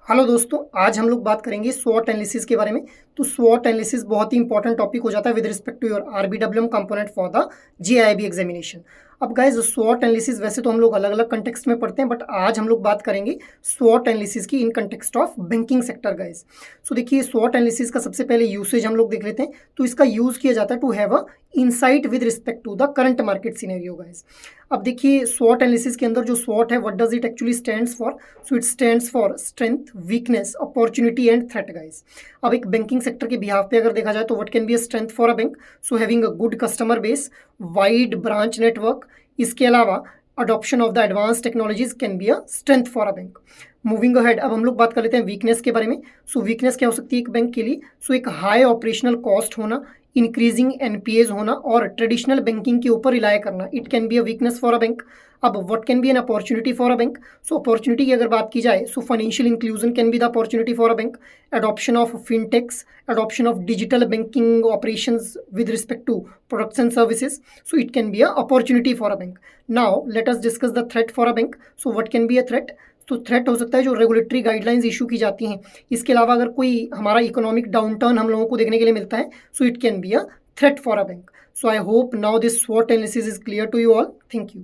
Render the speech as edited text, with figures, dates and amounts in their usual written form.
Hello दोस्तों, आज हम लोग बात करेंगे स्वॉट एनालिसिस के बारे में। तो स्वॉट एनालिसिस बहुत ही इंपॉर्टेंट टॉपिक हो जाता है with respect to your RBWM component for the JAIIB examination. अब गाइस, स्वॉट एनालिसिस वैसे तो हम लोग अलग अलग कंटेक्स्ट में पढ़ते हैं, बट आज हम लोग बात करेंगे स्वॉट एनालिसिस की in context of banking sector guys. So देखिए, स्वॉट एनालिसिस का सबसे पहले यूसेज हम लोग देख लेते हैं। तो इसका यूज़ किया जाता है to have a insight with respect to the current market scenario guys. अब देखिए, स्वॉट एनालिसिस के अंदर जो स्वॉट है, what does it actually stands for? So it stands for strength, weakness, opportunity and threat guys. अब एक बैंकिंग सेक्टर के बिहाफ पे अगर देखा जाए तो what can be a strength for a bank? So having a good customer base, wide branch network. इसके अलावा adoption of the advance technologies can be a strength for a bank. Moving ahead, अब हम लोग बात कर लेते हैं weakness के बारे में। सो वीकनेस क्या हो सकती है एक बैंक के लिए? सो एक हाई ऑपरेशनल कॉस्ट होना, इंक्रीजिंग एनपीएज होना और ट्रेडिशनल बैंकिंग के ऊपर रिलाय करना, it can be a weakness for a bank. अब what can be an opportunity for a bank? So opportunity की अगर बात की जाए, so financial inclusion can be the opportunity for a bank, adoption of fintechs, adoption of digital banking operations with respect to products and services. So it can be a opportunity for a bank. Now let us discuss the threat for a bank. So what can be a threat? तो threat हो सकता है जो regulatory guidelines issue की जाती हैं। इसके अलावा अगर कोई हमारा इकोनॉमिक डाउनटर्न हम लोगों को देखने के लिए मिलता है, so it can be a threat for a bank. So I hope now this स्वॉट analysis is clear to you all. Thank you.